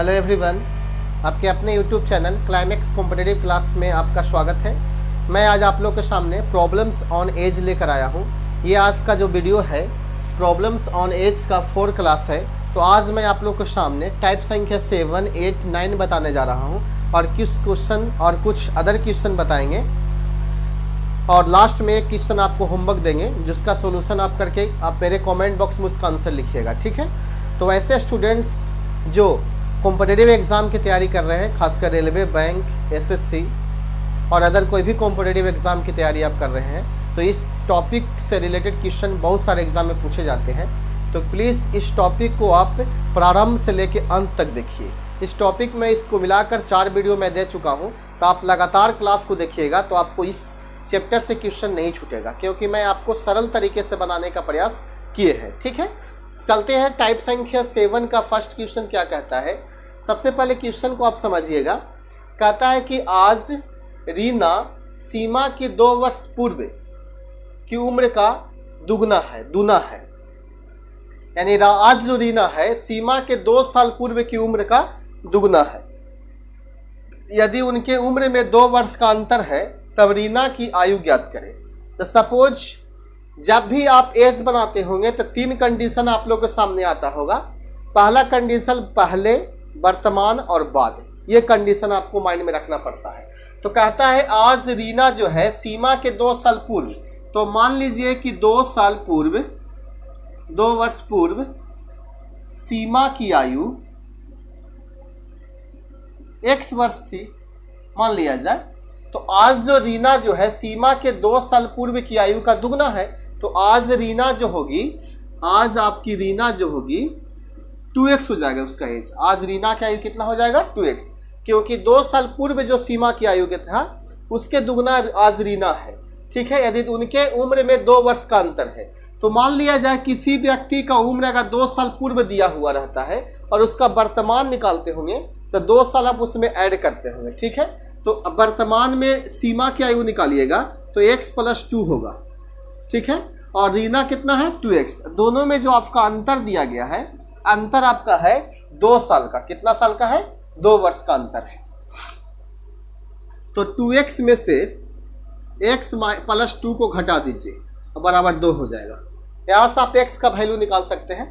Hello everyone, आपके अपने YouTube channel climax competitive class में आपका स्वागत है। मैं आज आप लोग के सामने प्रॉब्लम्स ऑन एज लेकर आया हूँ। ये आज का जो वीडियो है प्रॉब्लम्स ऑन एज का 4 क्लास है। तो आज मैं आप लोग के सामने टाइप संख्या 7, 8, 9 बताने जा रहा हूँ और कुछ क्वेश्चन और कुछ अदर क्वेश्चन बताएंगे और लास्ट में एक क्वेश्चन आपको होमवर्क देंगे जिसका सोल्यूशन आप करके आप मेरे कमेंट बॉक्स में उसका आंसर लिखिएगा, ठीक है। तो ऐसे स्टूडेंट्स जो कॉम्पिटिटिव एग्ज़ाम की तैयारी कर रहे हैं, खासकर रेलवे, बैंक, एसएससी और अदर कोई भी कॉम्पिटिटिव एग्ज़ाम की तैयारी आप कर रहे हैं, तो इस टॉपिक से रिलेटेड क्वेश्चन बहुत सारे एग्ज़ाम में पूछे जाते हैं। तो प्लीज़ इस टॉपिक को आप प्रारंभ से लेकर अंत तक देखिए। इस टॉपिक में इसको मिलाकर 4 वीडियो मैं दे चुका हूँ, तो आप लगातार क्लास को देखिएगा तो आपको इस चैप्टर से क्वेश्चन नहीं छूटेगा, क्योंकि मैं आपको सरल तरीके से बनाने का प्रयास किए हैं, ठीक है। चलते हैं। टाइप संख्या 7 का फर्स्ट क्वेश्चन क्या कहता है। सबसे पहले क्वेश्चन को आप समझिएगा। कहता है कि आज रीना सीमा की 2 वर्ष पूर्व की उम्र का दुगना है, यानी आज जो रीना है सीमा के 2 साल पूर्व की उम्र का दुगना है। यदि उनके उम्र में 2 वर्ष का अंतर है तब रीना की आयु ज्ञात करें। तो सपोज जब भी आप एज बनाते होंगे तो 3 कंडीशन आप लोग के सामने आता होगा। पहला कंडीशन पहले, वर्तमान और बाद, ये कंडीशन आपको माइंड में रखना पड़ता है। तो कहता है आज रीना जो है सीमा के 2 साल पूर्व, तो मान लीजिए कि 2 साल पूर्व, 2 वर्ष पूर्व सीमा की आयु x वर्ष थी, मान लिया जाए। तो आज जो रीना जो है सीमा के 2 साल पूर्व की आयु का दुगना है, तो आज रीना जो होगी, आज आपकी रीना जो होगी 2x हो जाएगा उसका एज। आज रीना की आयु कितना हो जाएगा 2x, क्योंकि 2 साल पूर्व जो सीमा की आयु के था उसके दुगना आज रीना है, ठीक है। यदि उनके उम्र में 2 वर्ष का अंतर है, तो मान लिया जाए किसी व्यक्ति का उम्र अगर 2 साल पूर्व दिया हुआ रहता है और उसका वर्तमान निकालते होंगे तो 2 साल आप उसमें ऐड करते होंगे, ठीक है। तो वर्तमान में सीमा की आयु निकालिएगा तो x + 2 होगा, ठीक है। और रीना कितना है 2x। दोनों में जो आपका अंतर दिया गया है, अंतर आपका है 2 साल का। कितना साल का है? 2 वर्ष का अंतर है। तो 2x में से x + 2 को घटा दीजिए, बराबर 2 हो जाएगा। यहाँ से आप x का वैल्यू निकाल सकते हैं।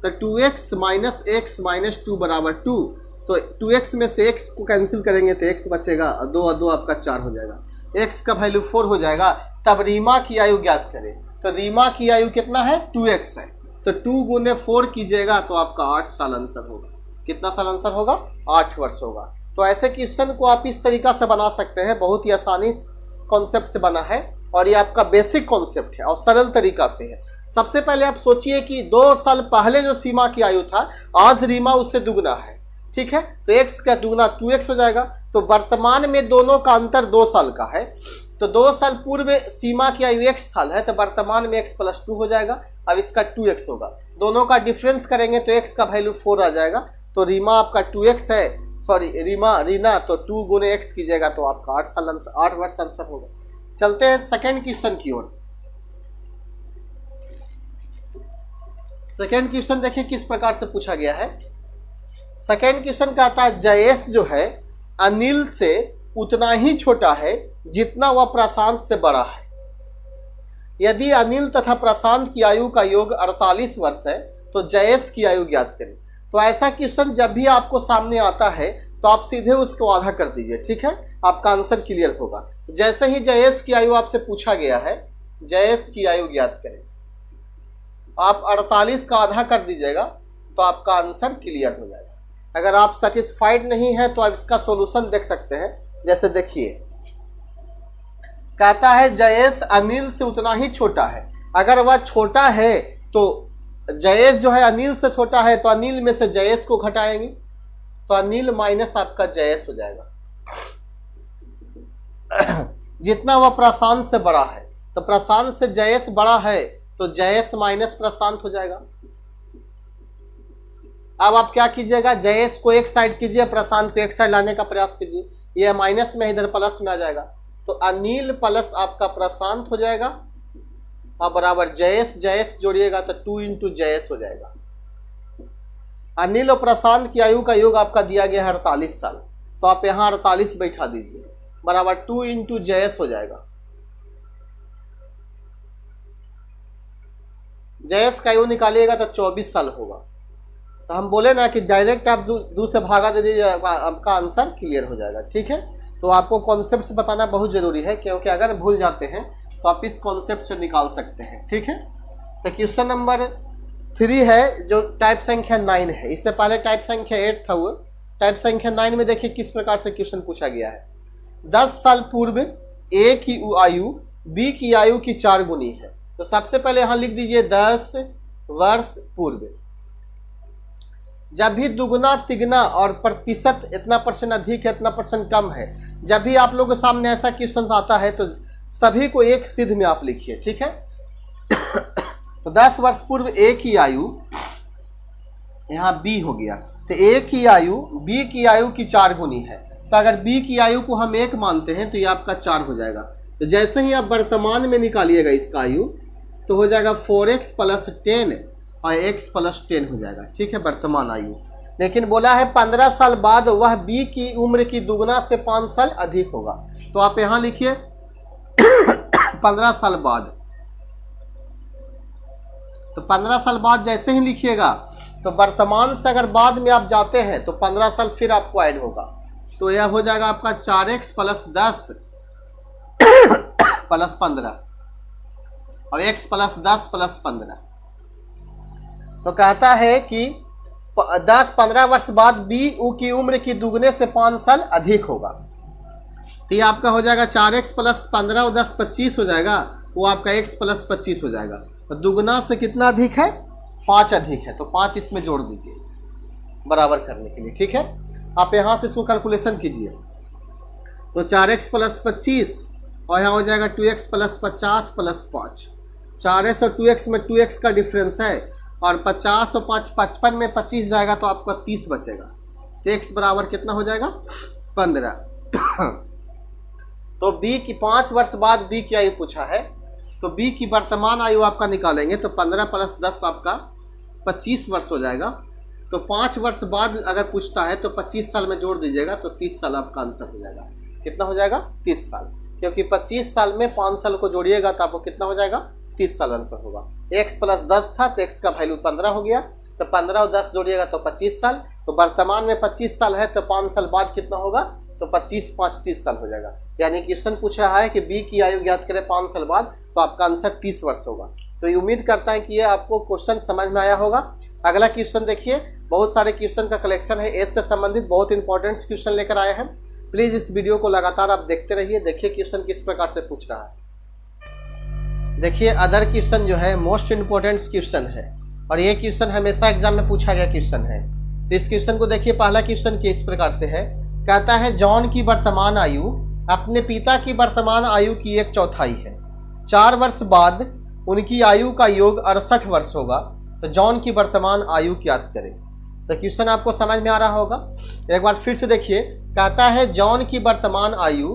तो 2x - x - 2 बराबर 2। तो 2x में से x को कैंसिल करेंगे तो x बचेगा, 2 और 2 आपका 4 हो जाएगा। x का वैल्यू 4 हो जाएगा। तब रीमा की आयु ज्ञात करें। तो रीमा की आयु कितना है 2x है, तो 2 × 4 कीजिएगा तो आपका 8 साल आंसर होगा। कितना साल आंसर होगा? 8 वर्ष होगा। तो ऐसे क्वेश्चन को आप इस तरीका से बना सकते हैं, बहुत ही आसानी कॉन्सेप्ट से बना है और ये आपका बेसिक कॉन्सेप्ट है और सरल तरीका से है। सबसे पहले आप सोचिए कि 2 साल पहले जो सीमा की आयु था, आज रीमा उससे दुगना है, ठीक है। तो x का दुगना 2x हो जाएगा। तो वर्तमान में दोनों का अंतर 2 साल का है, तो 2 साल पूर्व सीमा की आयु 1 साल है, तो वर्तमान में x + 2 हो जाएगा। अब इसका 2x होगा। दोनों का डिफरेंस करेंगे तो x का वैल्यू 4 आ जाएगा। तो रीमा आपका 2x है, सॉरी रीना, तो 2 × x कीजिएगा तो आपका 8 वर्ष आंसर होगा। चलते हैं सेकेंड क्वेश्चन की ओर। सेकेंड क्वेश्चन देखिए किस प्रकार से पूछा गया है। सेकेंड क्वेश्चन कहता है जयेश जो है अनिल से उतना ही छोटा है जितना वह प्रशांत से बड़ा है। यदि अनिल तथा प्रशांत की आयु का योग 48 वर्ष है तो जयेश की आयु ज्ञात करें। तो ऐसा क्वेश्चन जब भी आपको सामने आता है तो आप सीधे उसको आधा कर दीजिए, ठीक है। आपका आंसर क्लियर होगा। जैसे ही जयेश की आयु आपसे पूछा गया है, जयेश की आयु ज्ञात करें, आप 48 का आधा कर दीजिएगा तो आपका आंसर क्लियर हो जाएगा। अगर आप सेटिस्फाइड नहीं है तो आप इसका सॉल्यूशन देख सकते हैं। जैसे देखिए, कहता है जयेश अनिल से उतना ही छोटा है। अगर वह छोटा है तो जयेश जो है अनिल से छोटा है, तो अनिल में से जयेश को घटाएंगे तो अनिल माइनस आपका जयेश हो जाएगा। जितना वह प्रशांत से बड़ा है, तो प्रशांत से जयेश बड़ा है तो जयेश माइनस प्रशांत हो जाएगा। अब आप क्या कीजिएगा, जयेश को एक साइड कीजिए, प्रशांत को एक साइड लाने का प्रयास कीजिए। ये माइनस में इधर प्लस में आ जाएगा, तो अनिल प्लस आपका प्रशांत हो जाएगा। अब बराबर जयेश जोड़िएगा तो 2 × जयेश हो जाएगा। अनिल और प्रशांत की आयु का योग आपका दिया गया है 48 साल, तो आप यहाँ 48 बैठा दीजिए, बराबर 2 इंटू जयस हो जाएगा। जयस का आयु निकालिएगा तो 24 साल होगा। तो हम बोले ना कि डायरेक्ट आप 2 से भागा दे दीजिए, आपका आंसर क्लियर हो जाएगा। ठीक है, तो आपको कॉन्सेप्ट बताना बहुत जरूरी है, क्योंकि अगर भूल जाते हैं तो आप इस कॉन्सेप्ट से निकाल सकते हैं। ठीक है, तो क्वेश्चन नंबर 3 है जो टाइप संख्या 9 है। इससे पहले टाइप संख्या 8 था, वो टाइप संख्या 9 में देखिए किस प्रकार से क्वेश्चन पूछा गया है। 10 साल पूर्व ए की आयु बी की आयु की 4 गुनी है। तो सबसे पहले यहाँ लिख दीजिए 10 वर्ष पूर्व। जब भी दुगुना तिगुना और प्रतिशत, इतना परसेंट अधिक है इतना परसेंट कम है, जब भी आप लोगों के सामने ऐसा क्वेश्चन आता है तो सभी को एक सिद्ध में आप लिखिए। ठीक है, तो 10 वर्ष पूर्व ए की आयु, यहाँ बी हो गया, तो ए की आयु बी की आयु की 4 गुनी है। तो अगर बी की आयु को हम 1 मानते हैं तो ये आपका 4 हो जाएगा। तो जैसे ही आप वर्तमान में निकालिएगा इसका आयु, तो हो जाएगा 4x + 10 और x + 10 हो जाएगा। ठीक है, वर्तमान आयु। लेकिन बोला है 15 साल बाद वह बी की उम्र की दुगुना से 5 साल अधिक होगा। तो आप यहाँ लिखिए 15 साल बाद। तो 15 साल बाद जैसे ही लिखिएगा तो वर्तमान से अगर बाद में आप जाते हैं तो 15 साल फिर आपको ऐड होगा। तो यह हो जाएगा आपका 4x + 10 + 15 और x + 10 + 15। तो कहता है कि 10-15 वर्ष बाद बी की उम्र की दुगने से 5 साल अधिक होगा। तो ये आपका हो जाएगा 4x + 15 और 10 25 हो जाएगा, वो आपका x + 25 हो जाएगा। तो दुगना से कितना अधिक है? 5 अधिक है, तो 5 इसमें जोड़ दीजिए बराबर करने के लिए। ठीक है, आप यहाँ से इसको कैलकुलेशन कीजिए। तो 4x + 25 और यहाँ हो जाएगा 2x + 50 + 5। 4x और 2x में 2x का डिफरेंस है, और 50 और 5 55 में 25 जाएगा तो आपका 30 बचेगा। तो x बराबर कितना हो जाएगा? 15। तो b की 5 वर्ष बाद b की आयु पूछा है, तो b की वर्तमान आयु आपका निकालेंगे तो 15 + 10 आपका 25 वर्ष हो जाएगा। तो 5 वर्ष बाद अगर पूछता है तो 25 साल में जोड़ दीजिएगा तो 30 साल आपका आंसर हो जाएगा। कितना हो जाएगा? 30 साल, क्योंकि 25 साल में 5 साल को जोड़िएगा तो आपको कितना हो जाएगा? 30 साल आंसर होगा। x + 10 था तो x का वैल्यू 15 हो गया, तो 15 और 10 जोड़िएगा तो 25 साल। तो वर्तमान में 25 साल है, तो 5 साल बाद कितना होगा? तो 25 × 5 30 साल हो जाएगा। यानी क्वेश्चन पूछ रहा है कि b की आयु ज्ञात करें 5 साल बाद, तो आपका आंसर 30 वर्ष होगा। तो ये उम्मीद करता है कि ये आपको क्वेश्चन समझ में आया होगा। अगला क्वेश्चन देखिए, बहुत सारे क्वेश्चन का कलेक्शन है, एज से संबंधित बहुत इंपॉर्टेंट क्वेश्चन लेकर आए हैं। प्लीज इस वीडियो को लगातार आप देखते रहिए, देखिए क्वेश्चन किस प्रकार से पूछ रहा है। देखिए अदर क्वेश्चन जो है मोस्ट इंपोर्टेंट क्वेश्चन है, और ये क्वेश्चन हमेशा एग्जाम में पूछा गया क्वेश्चन है। तो इस क्वेश्चन को देखिए, पहला क्वेश्चन किस प्रकार से है, कहता है जॉन की वर्तमान आयु अपने पिता की वर्तमान आयु की 1/4 है। 4 वर्ष बाद उनकी आयु का योग 68 वर्ष होगा। तो जॉन की वर्तमान आयु ज्ञात करें। तो क्वेश्चन आपको समझ में आ रहा होगा। एक बार फिर से देखिए, कहता है जॉन की वर्तमान आयु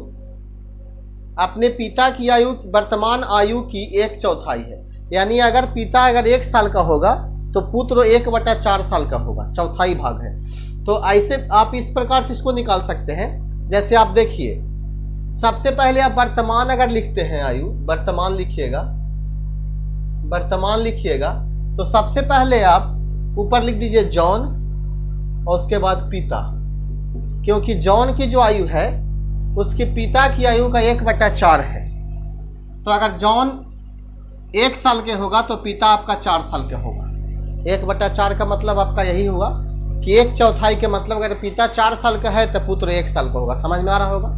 अपने पिता की आयु वर्तमान आयु की 1/4 है। यानी अगर पिता अगर 1 साल का होगा तो पुत्र 1/4 साल का होगा, चौथाई भाग है। तो ऐसे आप इस प्रकार से इसको निकाल सकते हैं। जैसे आप देखिए, सबसे पहले आप वर्तमान अगर लिखते हैं आयु, वर्तमान लिखिएगा, वर्तमान लिखिएगा तो सबसे पहले आप ऊपर लिख दीजिए जॉन और उसके बाद पिता, क्योंकि जॉन की जो आयु है उसके पिता की आयु का 1/4 है। तो अगर जॉन 1 साल के होगा तो पिता आपका 4 साल का होगा। 1/4 का मतलब आपका यही हुआ कि 1/4 के मतलब अगर पिता 4 साल का है तो पुत्र 1 साल का होगा। समझ में आ रहा होगा।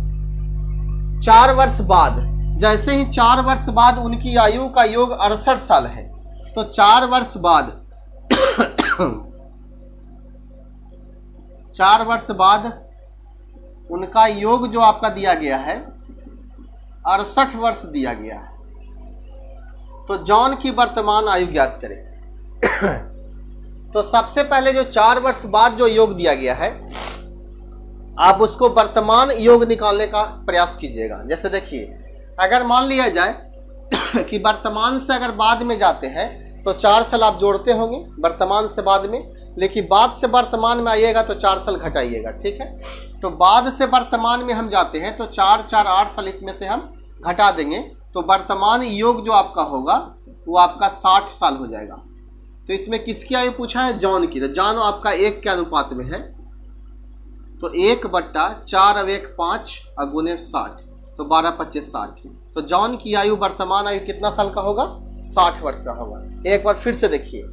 4 वर्ष बाद, जैसे ही 4 वर्ष बाद उनकी आयु का योग 68 साल है, तो 4 वर्ष बाद 4 वर्ष बाद उनका योग जो आपका दिया गया है 68 वर्ष दिया गया है। तो जॉन की वर्तमान आयु ज्ञात करें। तो सबसे पहले जो 4 वर्ष बाद जो योग दिया गया है, आप उसको वर्तमान योग निकालने का प्रयास कीजिएगा। जैसे देखिए, अगर मान लिया जाए कि वर्तमान से अगर बाद में जाते हैं तो 4 साल आप जोड़ते होंगे वर्तमान से बाद में, लेकिन बाद से वर्तमान में आइएगा तो 4 साल घटाइएगा, ठीक है। तो बाद से वर्तमान में हम जाते हैं तो 4 4 8 साल इसमें से हम घटा देंगे, तो वर्तमान योग जो आपका होगा वो आपका 60 साल हो जाएगा। तो इसमें किसकी आयु पूछा है? जॉन की। तो जॉन आपका 1 के अनुपात में है, तो 1/4 अब 1 5 और गुने 60, तो 12 25 60। तो जॉन की आयु वर्तमान आयु कितना साल का होगा? 60 वर्ष का होगा। एक बार फिर से देखिए,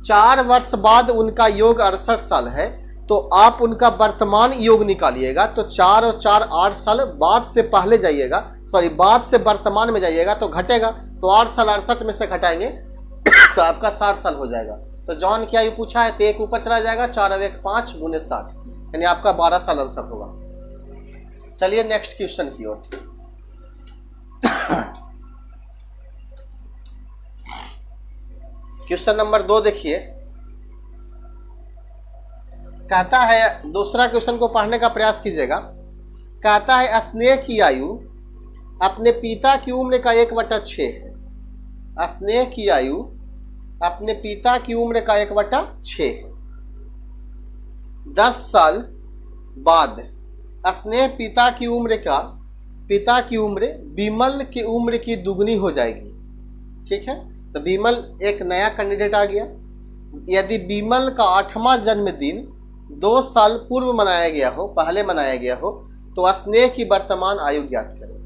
4 वर्ष बाद उनका योग 68 साल है, तो आप उनका वर्तमान योग निकालिएगा तो 4 और 4 8 साल बाद से पहले जाइएगा, सॉरी बाद से वर्तमान में जाइएगा तो घटेगा, तो 8 साल 68 में से घटाएंगे तो आपका 60 साल हो जाएगा। तो जॉन की आयु पूछा है तो 1 ऊपर चला जाएगा, 4 और 1 5 गुने 60, यानी आपका 12 साल आंसर होगा। चलिए नेक्स्ट क्वेश्चन की ओर। क्वेश्चन नंबर 2 देखिए, कहता है, दूसरा क्वेश्चन को पढ़ने का प्रयास कीजिएगा। कहता है स्नेह की आयु अपने पिता की उम्र का 1/6 है। स्नेह की आयु अपने पिता की उम्र का 1/6 है। 10 साल बाद स्नेह पिता की उम्र विमल की उम्र की दुगनी हो जाएगी, ठीक है। तो विमल एक नया कैंडिडेट आ गया। यदि विमल का 8वां जन्मदिन 2 साल पूर्व मनाया गया हो, पहले मनाया गया हो, तो स्नेह की वर्तमान आयु ज्ञात करें।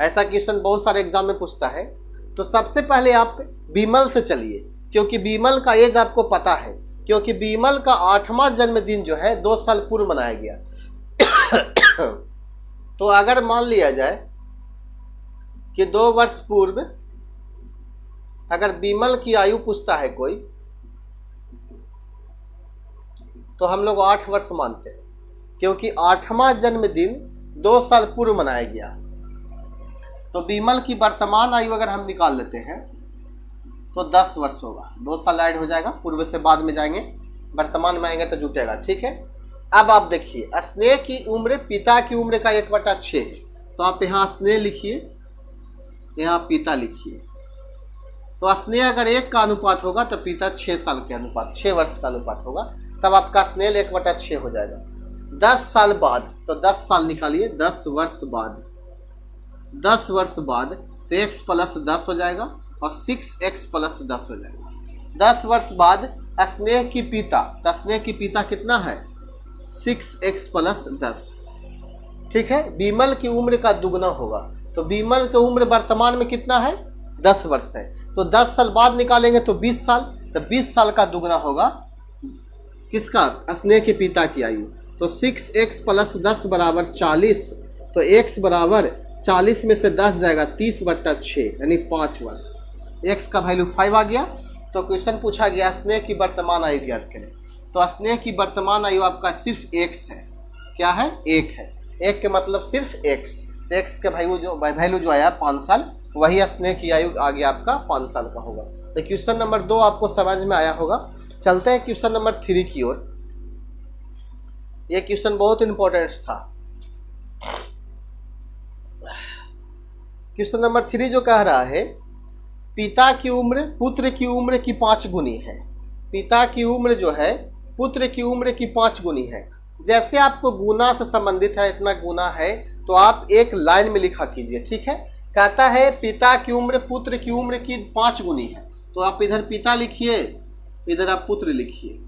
ऐसा क्वेश्चन बहुत सारे एग्जाम में पूछता है। तो सबसे पहले आप विमल से चलिए, क्योंकि विमल का एज आपको पता है, क्योंकि विमल का 8वां जन्मदिन जो है 2 साल पूर्व मनाया गया। तो अगर मान लिया जाए कि 2 वर्ष पूर्व अगर विमल की आयु पूछता है कोई, तो हम लोग 8 वर्ष मानते हैं, क्योंकि 8वां जन्मदिन 2 साल पूर्व मनाया गया। तो विमल की वर्तमान आयु अगर हम निकाल लेते हैं तो 10 वर्ष होगा। 2 साल ऐड हो जाएगा, पूर्व से बाद में जाएंगे, वर्तमान में आएंगे तो जुटेगा, ठीक है। अब आप देखिए, स्नेह की उम्र पिता की उम्र का 1/6 है, तो आप यहाँ स्नेह लिखिए, यहाँ पिता लिखिए। तो स्नेह अगर 1 का अनुपात होगा तो पिता 6 साल के अनुपात, 6 वर्ष का अनुपात होगा, तब आपका स्नेह 1/6 हो जाएगा। 10 साल बाद, तो 10 साल निकालिए, 10 वर्ष बाद, 10 वर्ष बाद तो x + 10 हो जाएगा और 6x + 10 हो जाएगा। 10 वर्ष बाद स्नेह की पिता, तो स्नेह की पिता कितना है? 6x + 10, ठीक है। विमल की उम्र का दुगना होगा, तो विमल की उम्र वर्तमान में कितना है? 10 वर्ष है, तो 10 साल बाद निकालेंगे तो 20 साल, तो 20 साल का दुगना होगा किसका? स्नेह के पिता की आयु। तो 6x + 10 बराबर 40, तो x बराबर 40 में से 10 जाएगा 30/6, यानी 5 वर्ष। x का वैल्यू 5 आ गया। तो क्वेश्चन पूछा गया स्नेह की वर्तमान आयु ज्ञात करें। तो स्नेह की वर्तमान आयु आपका सिर्फ x है। क्या है? 1 है। 1 के मतलब सिर्फ x। x का वैल्यू जो आया 5 साल, वही स्नेह की आयु आगे आपका 5 साल का होगा। तो क्वेश्चन नंबर 2 आपको समझ में आया होगा। चलते हैं क्वेश्चन नंबर 3 की ओर। यह क्वेश्चन बहुत इंपॉर्टेंट था। क्वेश्चन नंबर 3 जो कह रहा है, पिता की उम्र पुत्र की उम्र की 5 गुनी है। पिता की उम्र जो है पुत्र की उम्र की 5 गुनी है। जैसे आपको गुना से संबंधित है, इतना गुना है, तो आप एक लाइन में लिखा कीजिए, ठीक है। कहता है पिता की उम्र पुत्र की उम्र की 5 गुनी है, तो आप इधर पिता लिखिए, इधर आप पुत्र लिखिए।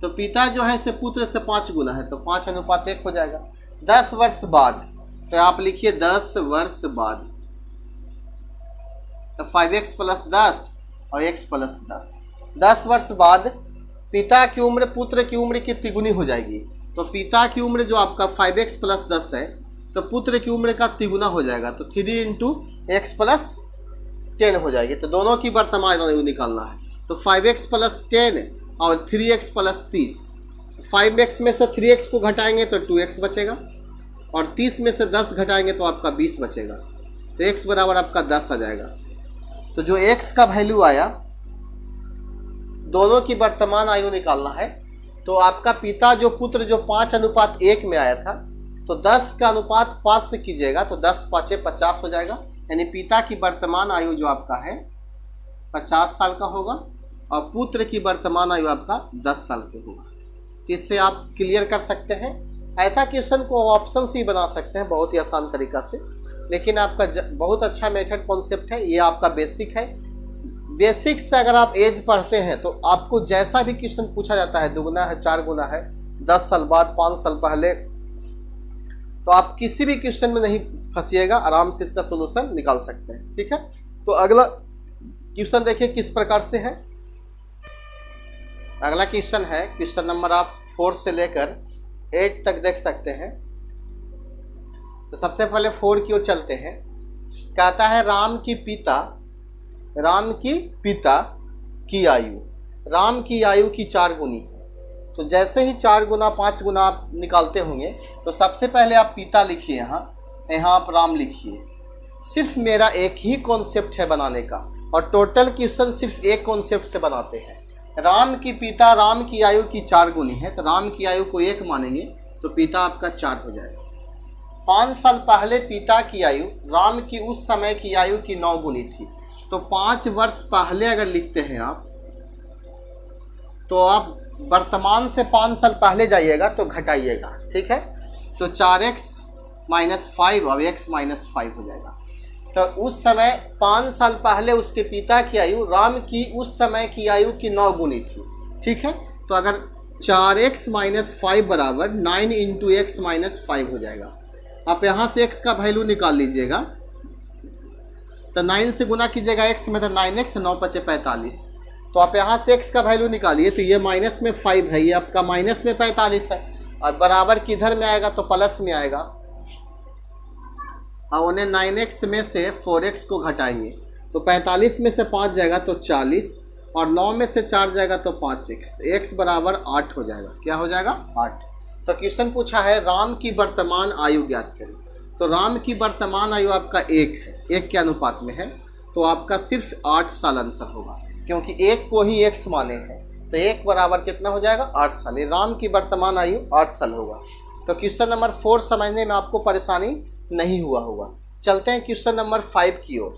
तो पिता जो है से पुत्र से 5 गुना है, तो 5:1 हो जाएगा। 10 वर्ष बाद, तो आप लिखिए 10 वर्ष बाद, तो 5x + 10 और x + 10। 10 वर्ष बाद पिता की उम्र पुत्र की उम्र की तिगुनी हो जाएगी। तो पिता की उम्र जो आपका 5x + 10 है, तो पुत्र की उम्र का तिगुना हो जाएगा, तो 3 × x + 10 हो जाएगी। तो दोनों की वर्तमान आयु निकालना है। तो 5x + 10 और 3x + 30। 5x में से 3x को घटाएंगे तो 2x बचेगा, और 30 में से 10 घटाएंगे तो आपका 20 बचेगा। तो x बराबर आपका 10 आ जाएगा। तो जो x का वैल्यू आया, दोनों की वर्तमान आयु निकालना है। तो आपका पिता जो पुत्र जो 5:1 में आया था, तो 10 का अनुपात 5 से कीजिएगा, तो 10 × 5 = 50 हो जाएगा। यानी पिता की वर्तमान आयु जो आपका है 50 साल का होगा। और पुत्र की वर्तमान आयु आपका 10 साल के होगा। तो इससे आप क्लियर कर सकते हैं। ऐसा क्वेश्चन को ऑप्शन से ही बना सकते हैं बहुत ही आसान तरीका से, लेकिन आपका बहुत अच्छा मेथड कॉन्सेप्ट है, ये आपका बेसिक है। बेसिक से अगर आप एज पढ़ते हैं तो आपको जैसा भी क्वेश्चन पूछा जाता है, दुगना है, 4 गुना है, 10 साल बाद, 5 साल पहले, तो आप किसी भी क्वेश्चन में नहीं फंसिएगा, आराम से इसका सोल्यूशन निकाल सकते हैं। ठीक है, तो अगला क्वेश्चन देखिए किस प्रकार से है। अगला क्वेश्चन है, क्वेश्चन नंबर आप 4 से लेकर 8 तक देख सकते हैं। तो सबसे पहले 4 की ओर चलते हैं। कहता है राम की पिता की आयु, राम की आयु की 4 गुनी है। तो जैसे ही 4 गुना 5 गुना आप निकालते होंगे, तो सबसे पहले आप पिता लिखिए, यहाँ आप राम लिखिए। सिर्फ मेरा एक ही कॉन्सेप्ट है बनाने का, और टोटल क्वेश्चन सिर्फ एक कॉन्सेप्ट से बनाते हैं। राम की पिता, राम की आयु की 4 गुनी है, तो राम की आयु को 1 मानेंगे तो पिता आपका 4 हो जाएगा। 5 साल पहले पिता की आयु राम की उस समय की आयु की 9 गुनी थी। तो 5 वर्ष पहले अगर लिखते हैं आप, तो आप वर्तमान से 5 साल पहले जाइएगा तो घटाइएगा। ठीक है, तो 4x - 5 और x - 5 हो जाएगा। तो उस समय 5 साल पहले उसके पिता की आयु राम की उस समय की आयु की 9 गुनी थी। ठीक है, तो अगर 4x - 5 बराबर 9 × x - 5 हो जाएगा। आप यहाँ से x का वैल्यू निकाल लीजिएगा, तो 9 से गुना कीजिएगा x में, तो 9x, 9 × 5 = 45। तो आप यहाँ से x का वैल्यू निकालिए, तो ये माइनस में 5 है, ये आपका माइनस में 45 है, और बराबर किधर में आएगा तो प्लस में आएगा। और उन्हें 9x में से 4x को घटाएंगे, तो 45 में से 5 जाएगा तो 40, और 9 में से 4 जाएगा तो 5x, तो x बराबर 8 हो जाएगा। क्या हो जाएगा? 8। तो क्वेश्चन पूछा है राम की वर्तमान आयु ज्ञात करें। तो राम की वर्तमान आयु आपका 1 है, 1 के अनुपात में है, तो आपका सिर्फ 8 साल आंसर होगा, क्योंकि 1 को ही x माने हैं। तो 1 बराबर कितना हो जाएगा? 8 साल। राम की वर्तमान आयु 8 साल होगा। तो क्वेश्चन नंबर 4 समझने में आपको परेशानी नहीं हुआ होगा। चलते हैं क्वेश्चन नंबर 5 की ओर।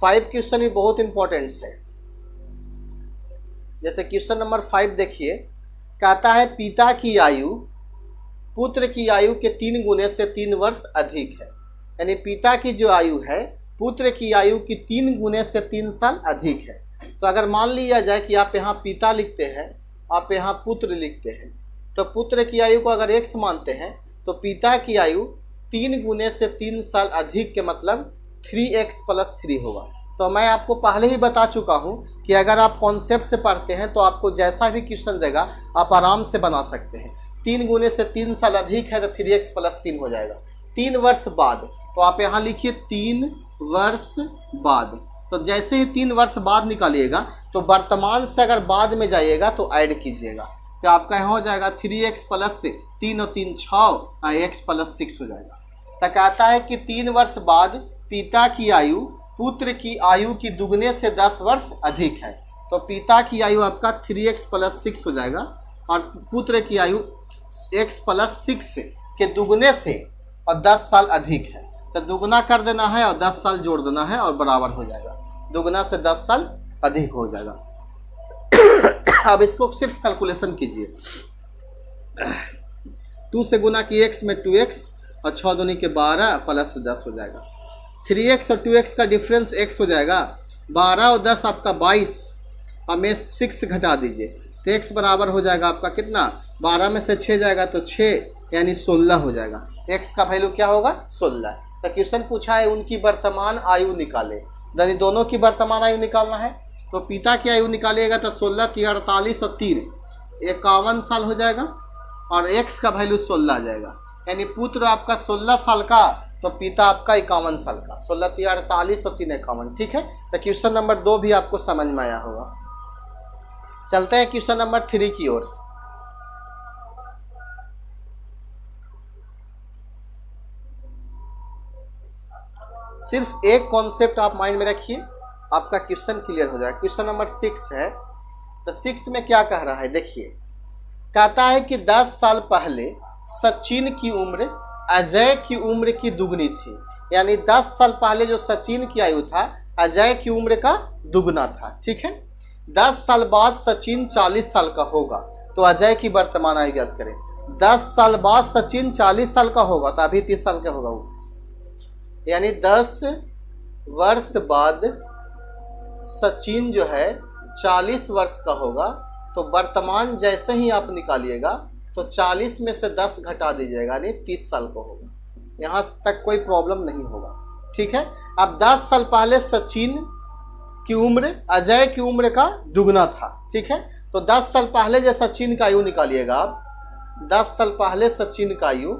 5 क्वेश्चन भी बहुत इंपॉर्टेंट है। जैसे क्वेश्चन नंबर 5 देखिए, कहता है पिता की आयु पुत्र की आयु के 3 गुने से 3 वर्ष अधिक है। यानी पिता की जो आयु है पुत्र की आयु की 3 गुने से 3 साल अधिक है। तो अगर मान लिया जाए कि आप यहाँ पिता लिखते हैं, आप यहाँ पुत्र लिखते हैं, तो पुत्र की आयु को अगर x मानते हैं, तो पिता की आयु 3 गुने से 3 साल अधिक के मतलब 3x + 3 होगा। तो मैं आपको पहले ही बता चुका हूँ कि अगर आप कॉन्सेप्ट से पढ़ते हैं तो आपको जैसा भी क्वेश्चन देगा आप आराम से बना सकते हैं। 3 गुने से 3 साल अधिक है तो 3x + 3 हो जाएगा। 3 वर्ष बाद, तो आप यहाँ लिखिए 3 वर्ष बाद। तो जैसे ही 3 वर्ष बाद निकालिएगा, तो वर्तमान से अगर बाद में जाइएगा तो ऐड कीजिएगा, तो आपका यहाँ हो जाएगा 3x + 3 और 3 6 x + 6 हो जाएगा। तो कहता है कि 3 वर्ष बाद पिता की आयु पुत्र की आयु की दुगने से 10 वर्ष अधिक है। तो पिता की आयु आपका 3x + 6 हो जाएगा, और पुत्र की आयु x + 6 के दुगने से और 10 साल अधिक है। तो दुगना कर देना है और 10 साल जोड़ देना है और बराबर हो जाएगा। दुगना से 10 साल अधिक हो जाएगा। अब इसको सिर्फ कैलकुलेशन कीजिए। 2 से गुना की x में 2x और 6 दूनी के 12 + 10 हो जाएगा। 3x और 2x का डिफरेंस x हो जाएगा। 12 और 10 आपका 22, और में 6 घटा दीजिए, तो x बराबर हो जाएगा आपका कितना? 12 में से 6 जाएगा तो 6, यानी 16 हो जाएगा। x का वैल्यू क्या होगा? 16। तो क्वेश्चन पूछा है उनकी वर्तमान आयु निकाले, यानी दोनों की वर्तमान आयु निकालना है। तो पिता की आयु निकालिएगा तो 16 × 48 और 3 51 साल हो जाएगा, और x का वैल्यू 16 आ जाएगा। यानी पुत्र आपका 16 साल का, तो पिता आपका 51 साल का। 16 × 48 और 3 51। ठीक है, तो क्वेश्चन नंबर 2 भी आपको समझ में आया होगा। चलते हैं क्वेश्चन नंबर 3 की ओर। सिर्फ एक कॉन्सेप्ट आप माइंड में रखिए, आपका क्वेश्चन क्लियर हो जाएगा। क्वेश्चन नंबर 6 है। तो 6 में क्या कह रहा है देखिए, कहता है कि 10 साल पहले सचिन की उम्र अजय की उम्र की दुगनी थी। यानी 10 साल पहले जो सचिन की आयु था अजय की उम्र का दुगना था। ठीक है, 10 साल बाद सचिन 40 साल का होगा, तो अजय की वर्तमान आयु ज्ञात करें। 10 साल बाद सचिन 40 साल का होगा, तो अभी 30 साल का होगा वो, यानी 10 वर्ष बाद सचिन जो है 40 वर्ष का होगा, तो वर्तमान जैसे ही आप निकालिएगा तो 40 में से 10 घटा दीजिएगा, यानी 30 साल का होगा। यहाँ तक कोई प्रॉब्लम नहीं होगा, ठीक है। अब 10 साल पहले सचिन की उम्र अजय की उम्र का दुगना था, ठीक है। तो 10 साल पहले जो सचिन का आयु निकालिएगा आप, 10 साल पहले सचिन का आयु,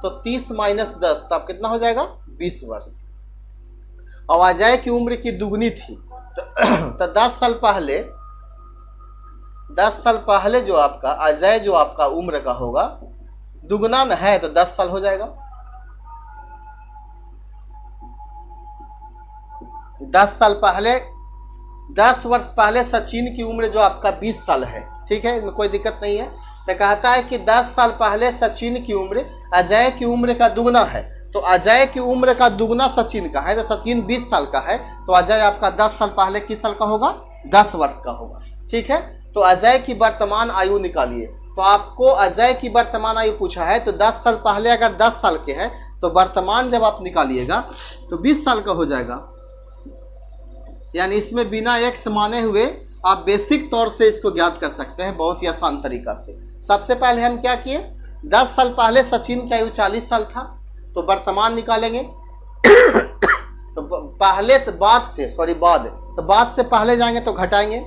तो 30 माइनस 10 तब कितना हो जाएगा 20 वर्ष। और अजय की उम्र की दुगनी थी, तो 10 साल पहले जो आपका अजय जो आपका उम्र का होगा दुगना न है, तो 10 साल हो जाएगा। 10 वर्ष पहले सचिन की उम्र जो आपका 20 साल है, ठीक है, इसमें कोई दिक्कत नहीं है। तो कहता है कि 10 साल पहले सचिन की उम्र अजय की उम्र का दुगना है, तो अजय की उम्र का दुगना सचिन का है, तो सचिन 20 साल का है, तो अजय आपका 10 साल पहले किस साल का होगा 10 वर्ष का होगा, ठीक है। तो अजय की वर्तमान आयु निकालिए, तो आपको अजय की वर्तमान आयु पूछा है, तो 10 साल पहले अगर 10 साल के हैं तो वर्तमान जब आप निकालिएगा तो 20 साल का हो जाएगा। यानी इसमें बिना एक्स माने हुए आप बेसिक तौर से इसको ज्ञात कर सकते हैं बहुत ही आसान तरीका से। सबसे पहले हम क्या किए, 10 साल पहले सचिन की आयु 40 साल था, तो वर्तमान निकालेंगे तो पहले से बाद तो बाद से पहले जाएंगे तो घटाएंगे,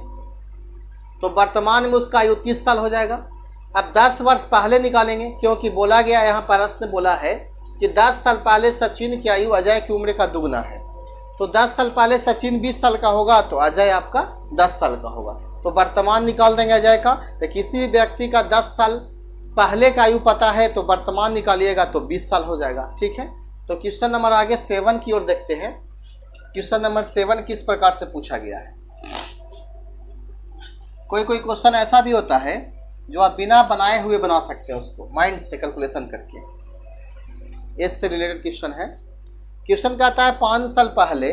तो वर्तमान में उसका आयु 30 साल हो जाएगा। अब 10 वर्ष पहले निकालेंगे, क्योंकि बोला गया यहाँ प्रश्न बोला है कि 10 साल पहले सचिन की आयु अजय की उम्र का दुगना है, तो 10 साल पहले सचिन 20 साल का होगा, तो अजय आपका 10 साल का होगा। तो वर्तमान निकाल देंगे अजय का। तो किसी भी व्यक्ति का 10 साल पहले का आयु पता है, तो वर्तमान निकालिएगा तो 20 साल हो जाएगा, ठीक है। तो क्वेश्चन नंबर आगे 7 की ओर देखते हैं। क्वेश्चन नंबर 7 किस प्रकार से पूछा गया है। कोई क्वेश्चन ऐसा भी होता है जो आप बिना बनाए हुए बना सकते हैं, उसको माइंड से कैलकुलेशन करके। इससे रिलेटेड क्वेश्चन है। क्वेश्चन कहता है 5 साल पहले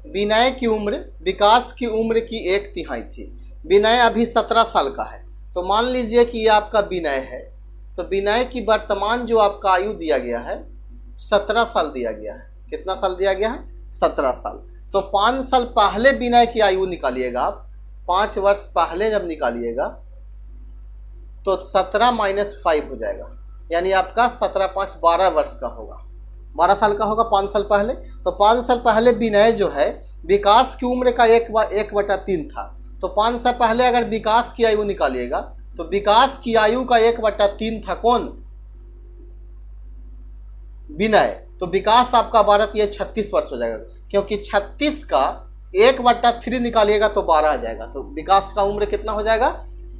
विनय की उम्र विकास की उम्र की 1/3 थी। विनय अभी 17 साल का है, तो मान लीजिए कि ये आपका विनय है, तो विनय की वर्तमान जो आपका आयु दिया गया है 17 साल दिया गया है। कितना साल दिया गया है 17 साल। तो 5 साल पहले विनय की आयु निकालिएगा आप, 5 वर्ष पहले जब निकालिएगा तो 17 - 5 हो जाएगा, यानी आपका 17 × 5 12 वर्ष का होगा, 12 साल का होगा 5 साल पहले। तो 5 साल पहले विनय जो है विकास की उम्र का 1/3 था, तो 5 साल पहले अगर विकास की आयु निकालिएगा तो विकास की आयु का 1/3 था कौन, विनय। तो विकास आपका 36 वर्ष हो जाएगा, क्योंकि 36 का 1/3 निकालिएगा तो 12 आ जाएगा, तो विकास का उम्र कितना हो जाएगा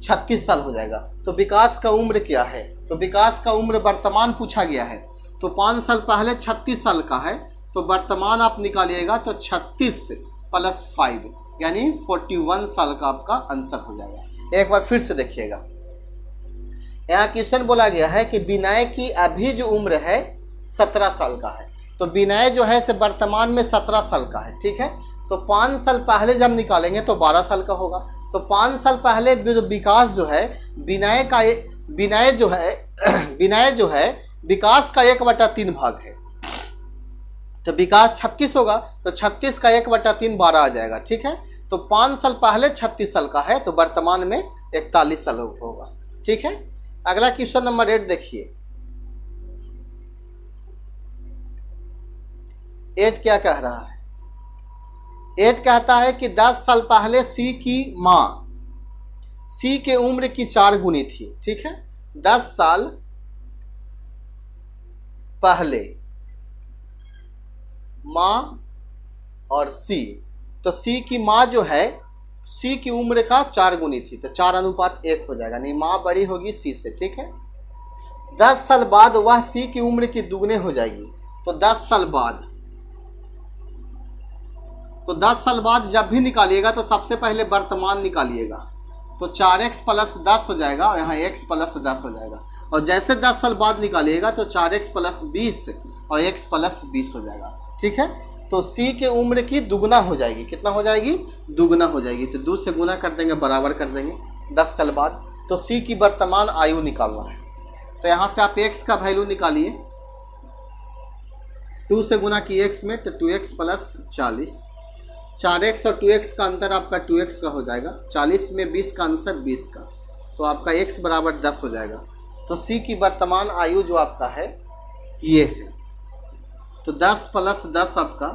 36 साल हो जाएगा। तो विकास का उम्र क्या है, तो विकास का उम्र वर्तमान पूछा गया है, तो 5 साल पहले 36 साल का है, तो वर्तमान आप निकालिएगा तो 36 + 5 यानी 41 साल का आपका आंसर हो जाएगा। एक बार फिर से देखिएगा, यहाँ क्वेश्चन बोला गया है कि विनय की अभी जो उम्र है 17 साल का है, तो विनय जो है से वर्तमान में 17 साल का है, ठीक है। तो 5 साल पहले जब निकालेंगे तो 12 साल का होगा। तो 5 साल पहले जो विकास जो है विनय जो है विकास का 1/3 भाग है, तो विकास 36 होगा, तो 36 का 1/3 12 आ जाएगा, ठीक है। तो 5 साल पहले 36 साल का है, तो वर्तमान में 41 साल होगा, ठीक है। अगला क्वेश्चन नंबर 8 देखिए। 8 क्या कह रहा है, 8 कहता है कि 10 साल पहले सी की माँ सी के उम्र की 4 गुनी थी, ठीक है। 10 साल पहले माँ और सी, तो सी की माँ जो है सी की उम्र का 4 गुनी थी, तो 4:1 हो जाएगा, नहीं माँ बड़ी होगी सी से, ठीक है। 10 साल बाद वह सी की उम्र की दुगने हो जाएगी, तो 10 साल बाद जब भी निकालिएगा तो सबसे पहले वर्तमान निकालिएगा, तो 4x + 10 हो जाएगा, और यहाँ x + 10 हो जाएगा। और जैसे 10 साल बाद निकालिएगा तो 4x + 20 और x + 20 हो जाएगा, ठीक है। तो सी के उम्र की दुगना हो जाएगी। कितना हो जाएगी? दुगना हो जाएगी। तो 2 से गुना कर देंगे, बराबर कर देंगे 10 साल बाद। तो सी की वर्तमान आयु निकालना है। तो यहाँ से आप x का वैल्यू निकालिए, 2 से गुना की x में, तो 2x प्लस 40, 4x और 2x का अंतर आपका 2x का हो जाएगा, 40 में 20 का आंसर 20 का, तो आपका x बराबर 10 हो जाएगा। तो सी की वर्तमान आयु जो आपका है ये है। तो 10 प्लस 10 आपका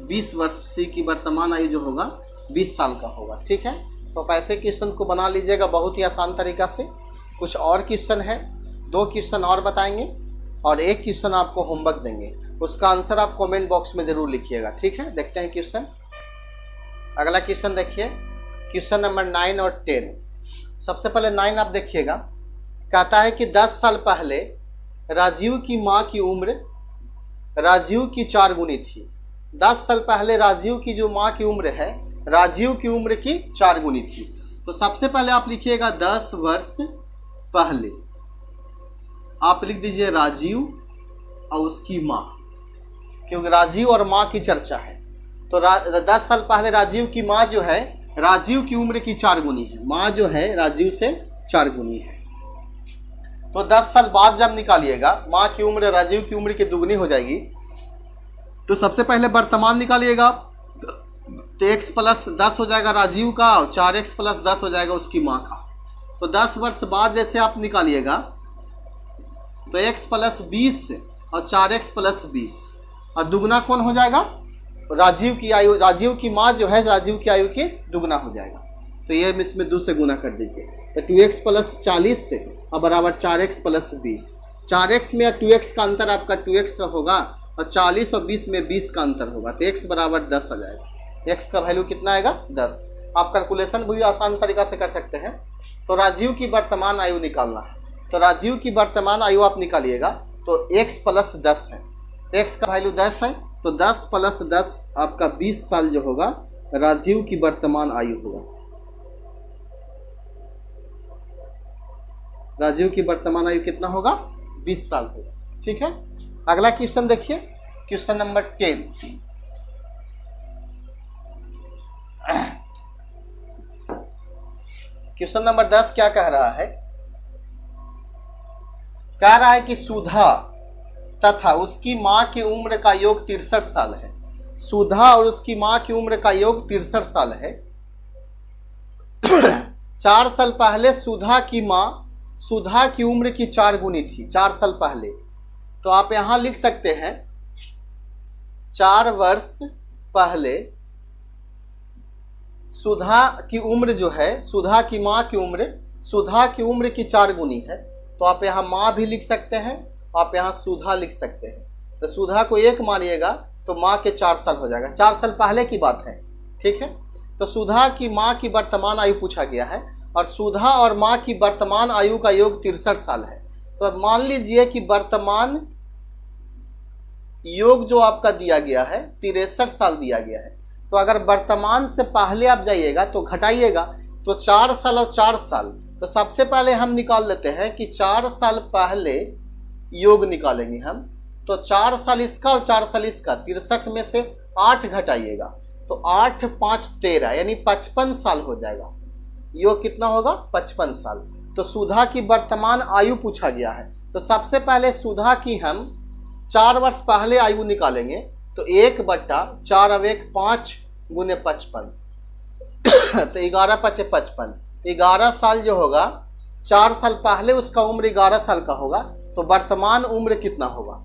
20 वर्ष, सी की वर्तमान आयु जो होगा 20 साल का होगा। ठीक है, तो आप ऐसे क्वेश्चन को बना लीजिएगा बहुत ही आसान तरीका से। कुछ और क्वेश्चन है, 2 क्वेश्चन और बताएंगे और 1 क्वेश्चन आपको होमवर्क देंगे, उसका आंसर आप कमेंट बॉक्स में जरूर लिखिएगा। ठीक है, देखते हैं क्वेश्चन। अगला क्वेश्चन देखिए, क्वेश्चन नंबर 9 और 10। सबसे पहले 9 आप देखिएगा, कहता है कि 10 साल पहले राजीव की माँ की उम्र राजीव की 4 गुनी थी। 10 साल पहले राजीव की जो माँ की उम्र है, राजीव की उम्र की 4 गुनी थी। तो सबसे पहले आप लिखिएगा 10 वर्ष पहले, आप लिख दीजिए राजीव और उसकी माँ, क्योंकि राजीव और माँ की चर्चा है। तो 10 साल पहले राजीव की माँ जो है, राजीव की उम्र की 4 गुनी है। माँ जो है राजीव से 4 गुनी है। तो 10 साल बाद जब निकालिएगा, माँ की उम्र राजीव की उम्र की दुगनी हो जाएगी। तो सबसे पहले वर्तमान निकालिएगा, तो x प्लस 10 हो जाएगा राजीव का और 4x प्लस 10 हो जाएगा उसकी माँ का। तो 10 वर्ष बाद जैसे आप निकालिएगा, तो x प्लस 20 और 4x प्लस 20 और दुगना कौन हो जाएगा? राजीव की आयु, राजीव की माँ जो है राजीव की आयु के दुगना हो जाएगा। तो ये इसमें 2 से गुना कर दीजिए, तो 2x प्लस 40 से और बराबर 4x प्लस 20। 4x में 2x का अंतर आपका 2x का होगा और 40 और 20 में 20 का अंतर होगा, तो x बराबर 10 आ जाएगा। x का वैल्यू कितना आएगा? 10। आप कैलकुलेशन भी आसान तरीका से कर सकते हैं। तो राजीव की वर्तमान आयु निकालना है, तो राजीव की वर्तमान आयु आप निकालिएगा, तो x प्लस 10 है, x का वैल्यू 10 है। तो 10 प्लस 10 आपका 20 साल जो होगा राजीव की वर्तमान आयु होगा। राजीव की वर्तमान आयु कितना होगा? 20 साल होगा। ठीक है, अगला क्वेश्चन देखिए, क्वेश्चन नंबर 10। क्वेश्चन नंबर 10 क्या कह रहा है? कह रहा है कि सुधा तथा उसकी माँ की उम्र का योग 63 साल है। सुधा और उसकी माँ की उम्र का योग 63 साल है। 4 साल पहले सुधा की उम्र की 4 गुनी थी, 4 साल पहले। तो आप यहां लिख सकते हैं 4 वर्ष पहले सुधा की उम्र जो है, सुधा की माँ की उम्र, सुधा की उम्र की 4 गुनी है। तो आप यहाँ माँ भी लिख सकते हैं, आप यहाँ सुधा लिख सकते हैं। तो सुधा को 1 मानिएगा तो माँ के 4 साल हो जाएगा, 4 साल पहले की बात है। ठीक है, तो सुधा की माँ की वर्तमान आयु पूछा गया है और सुधा और माँ की वर्तमान आयु का योग 63 साल है। तो अब मान लीजिए कि वर्तमान योग जो आपका दिया गया है 63 साल दिया गया है। तो अगर वर्तमान से पहले आप जाइएगा तो घटाइएगा, तो 4 साल और 4 साल। तो सबसे पहले हम निकाल लेते हैं कि 4 साल पहले योग निकालेंगे हम। तो 4 साल इसका और 4 साल इसका, 63 में से 8 घटाइएगा, तो 8 5 13 यानी 55 साल हो जाएगा। योग कितना होगा? 55 साल। तो सुधा की वर्तमान आयु पूछा गया है। तो सबसे पहले सुधा की हम 4 वर्ष पहले आयु निकालेंगे, तो 1/4 अब 1 5 गुने 55 तो 11 5 55, 11 साल जो होगा, 4 साल पहले उसका उम्र 11 साल का होगा। तो वर्तमान उम्र कितना होगा?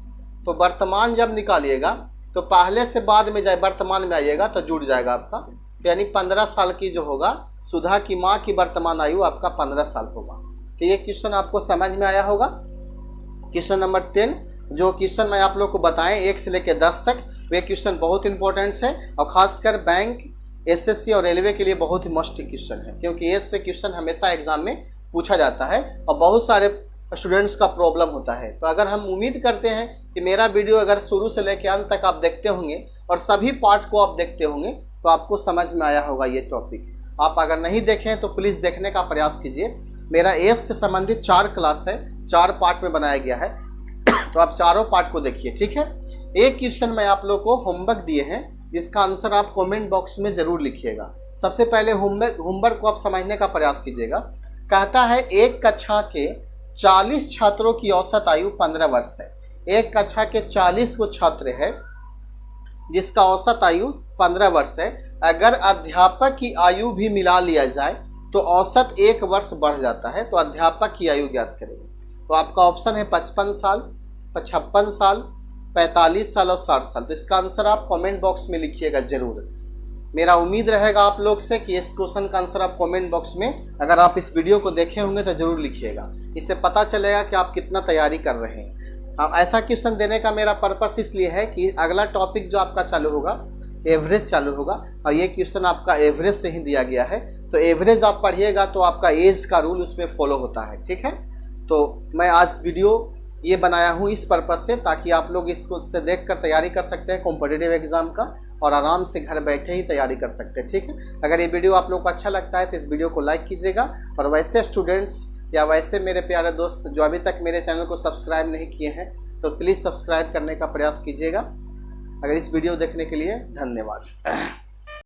तो वर्तमान जब निकालिएगा तो पहले से बाद में जाए वर्तमान में आइएगा तो जुड़ जाएगा आपका, तो यानी 15 साल की जो होगा सुधा की माँ की वर्तमान आयु आपका 15 साल होगा। तो ये क्वेश्चन आपको समझ में आया होगा। क्वेश्चन नंबर 10 जो क्वेश्चन मैं आप लोग को बताएं 1 से लेकर 10 तक, वे क्वेश्चन बहुत इंपॉर्टेंट है और खासकर बैंक, एसएससी और रेलवे के लिए बहुत ही मस्ट क्वेश्चन है, क्योंकि ऐसे क्वेश्चन हमेशा एग्जाम में पूछा जाता है और बहुत सारे स्टूडेंट्स का प्रॉब्लम होता है। तो अगर हम उम्मीद करते हैं कि मेरा वीडियो अगर शुरू से लेकर अंत तक आप देखते होंगे और सभी पार्ट को आप देखते होंगे तो आपको समझ में आया होगा ये टॉपिक। आप अगर नहीं देखें तो प्लीज़ देखने का प्रयास कीजिए। मेरा एज से संबंधित 4 क्लास है, 4 पार्ट में बनाया गया है, तो आप चारों पार्ट को देखिए। ठीक है, एक क्वेश्चन मैं आप लोग को होमवर्क दिए हैं, जिसका आंसर आप कमेंट बॉक्स में जरूर लिखिएगा। सबसे पहले होमवर्क को आप समझने का प्रयास कीजिएगा। कहता है एक कक्षा के 40 छात्रों की औसत आयु 15 वर्ष है। एक कक्षा के 40 को छात्र है जिसका औसत आयु 15 वर्ष है। अगर अध्यापक की आयु भी मिला लिया जाए तो औसत 1 वर्ष बढ़ जाता है। तो अध्यापक की आयु ज्ञात करेंगे। तो आपका ऑप्शन है 55 साल, 56 साल, 45 साल और 60 साल। तो इसका आंसर आप कमेंट बॉक्स में लिखिएगा जरूर। मेरा उम्मीद रहेगा आप लोग से कि इस क्वेश्चन का आंसर आप कमेंट बॉक्स में, अगर आप इस वीडियो को देखे होंगे तो जरूर लिखिएगा। इससे पता चलेगा कि आप कितना तैयारी कर रहे हैं। अब ऐसा क्वेश्चन देने का मेरा पर्पस इसलिए है कि अगला टॉपिक जो आपका चालू होगा एवरेज चालू होगा, और ये क्वेश्चन आपका एवरेज से ही दिया गया है। तो एवरेज आप पढ़िएगा तो आपका एज का रूल उसमें फॉलो होता है, ठीक है। तो मैं आज वीडियो ये बनाया हूँ इस पर्पस से, ताकि आप लोग इसको से देख कर तैयारी कर सकते हैं कॉम्पिटिटिव एग्जाम का, और आराम से घर बैठे ही तैयारी कर सकते हैं, ठीक है। अगर ये वीडियो आप लोग को अच्छा लगता है तो इस वीडियो को लाइक कीजिएगा। और वैसे स्टूडेंट्स या वैसे मेरे प्यारे दोस्त जो अभी तक मेरे चैनल को सब्सक्राइब नहीं किए हैं तो प्लीज़ सब्सक्राइब करने का प्रयास कीजिएगा। अगर इस वीडियो देखने के लिए धन्यवाद।